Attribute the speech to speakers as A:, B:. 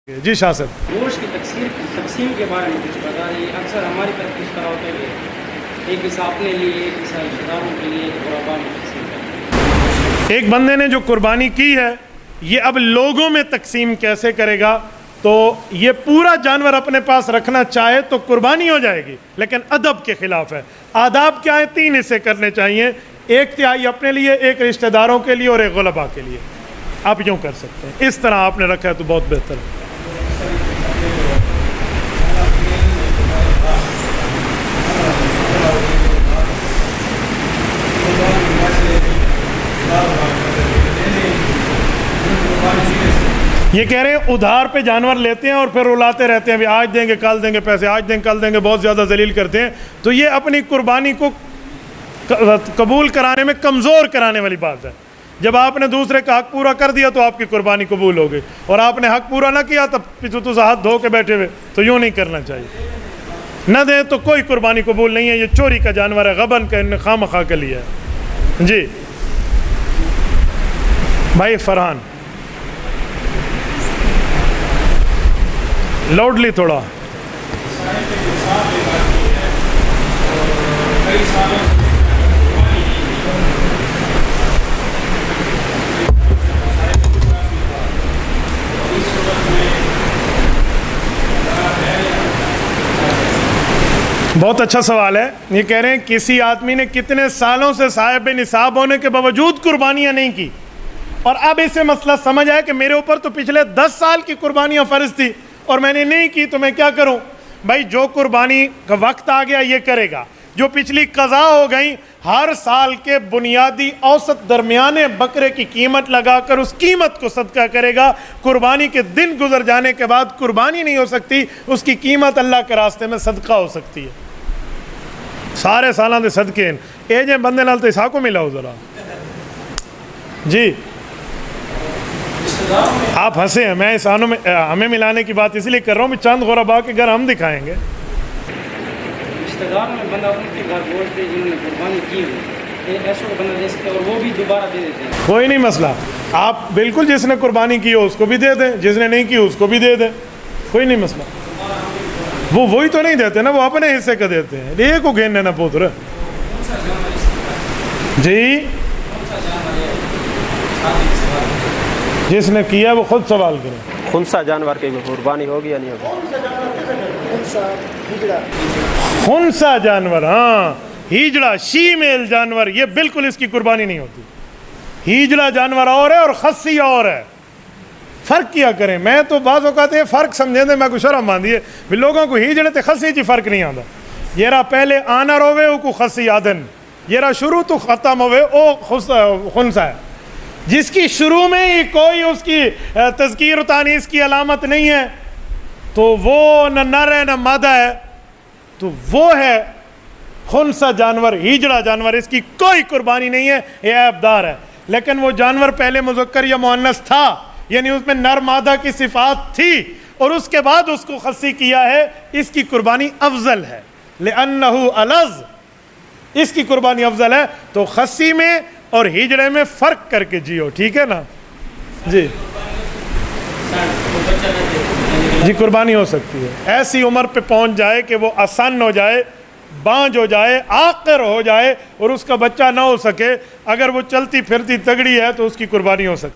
A: जी शाह साहब,
B: गोश्त की तकसीम के बारे में कुछ बता रही है। अक्सर हमारी तरफ किस तरह होता है, एक हिस्सा अपने लिए, एक हिस्सा रिश्तेदारों के लिए, एक गुरबा में तकसीम करते हैं।
A: एक बंदे ने जो कुर्बानी की है ये अब लोगों में तकसीम कैसे करेगा? तो ये पूरा जानवर अपने पास रखना चाहे तो कुर्बानी हो जाएगी, लेकिन अदब के खिलाफ है। आदाब क्या है? 3 हिस्से करने चाहिए, 1/3 अपने लिए, 1 रिश्तेदारों के लिए और 1 गुलबा के लिए। आप यूँ कर सकते हैं, इस तरह आपने रखा है तो बहुत बेहतर है। ये कह रहे हैं उधार पे जानवर लेते हैं और फिर रुलाते रहते हैं, अभी आज देंगे कल देंगे पैसे, आज देंगे कल देंगे, बहुत ज़्यादा जलील करते हैं। तो ये अपनी कुर्बानी को कबूल कराने में कमज़ोर कराने वाली बात है। जब आपने दूसरे का हक पूरा कर दिया तो आपकी कुर्बानी कबूल हो गई, और आपने हक पूरा ना किया तब पिछू हाथ धो के बैठे हुए, तो यूँ नहीं करना चाहिए। न दे तो कोई कुर्बानी कबूल नहीं है। ये चोरी का जानवर है, गबन का, इन्हें खामखा के लिया है। जी भाई फरहान, लाउडली थोड़ा। बहुत अच्छा सवाल है। ये कह रहे हैं किसी आदमी ने कितने सालों से साहिब निसाब होने के बावजूद कुर्बानियां नहीं की, और अब इसे मसला समझ आया कि मेरे ऊपर तो पिछले 10 साल की कुर्बानियां फ़र्ज थी और मैंने नहीं की, तो मैं क्या करूं? भाई जो कुर्बानी का वक्त आ गया ये करेगा। जो पिछली कज़ा हो गई, हर साल के बुनियादी औसत दरमियाने बकरे की कीमत लगाकर उस कीमत को सदका करेगा। कुर्बानी के दिन गुजर जाने के बाद कुर्बानी नहीं हो सकती, उसकी कीमत अल्लाह के रास्ते में सदका हो सकती है। सारे सालों के सदके ये जे बंदे नाल तो इसा को मिलाओ ज़रा। जी आप हंसे हैं, मैं इंसानों में हमें मिलाने की बात इसलिए कर रहा हूँ, मैं चंद गुरबा के घर हम दिखाएंगे।
B: रिश्तेदार में बंदा उनके घर बोलते हैं जिन्होंने कुर्बानी की है, ऐसा बंदा दे सकते हैं और वो भी दोबारा दे देते हैं।
A: कोई नहीं मसला, आप बिल्कुल जिसने कुर्बानी की हो उसको भी दे दें, जिसने नहीं की उसको भी दे दें, कोई नहीं मसला। वो वही तो नहीं देते ना, वो अपने हिस्से का देते हैं। ये को घेरने ना पुत्र जी, जिसने किया वो खुद सवाल करे।
C: खुनसा जानवर की कुर्बानी होगी या नहीं होगी?
A: खुनसा जानवर, हाँ हिजड़ा शीमेल जानवर, ये बिल्कुल इसकी कुर्बानी नहीं होती। हिजड़ा जानवर और है और खस्सी और है, फ़र्क किया करें। मैं तो बाज़ औक़ात ये फ़र्क समझे थे, मैं कुछ शर्म आंदी है भी लोगों को हिजड़े ते खस्सी च फ़र्क नहीं आता। येरा पहले आना रोवे वो को खस्सी आदन, येरा शुरू तो ख़त्म होवे ओ खुनसा है। जिसकी शुरू में ही कोई उसकी तज़कीर तानीस की अलामत नहीं है तो वो न नर है न मादा है, तो वो है खुनसा जानवर, हिजड़ा जानवर। इसकी कोई कुर्बानी नहीं है, ये ऐबदार है। लेकिन वो जानवर पहले मुज़क्कर या मुअन्नस था, यानी उसमें नर मादा की सिफात थी, और उसके बाद उसको खस्सी किया है, इसकी कुर्बानी अफजल है। लिअन्नहु अलज़, इसकी कुर्बानी अफजल है। तो खस्सी में और हिजड़े में फ़र्क करके जियो, ठीक है ना जी। जी कुर्बानी हो सकती है, ऐसी उम्र पे पहुंच जाए कि वो आसान हो जाए, बांझ हो जाए, आकर हो जाए और उसका बच्चा ना हो सके। अगर वो चलती फिरती तगड़ी है तो उसकी कुर्बानी हो सकती है।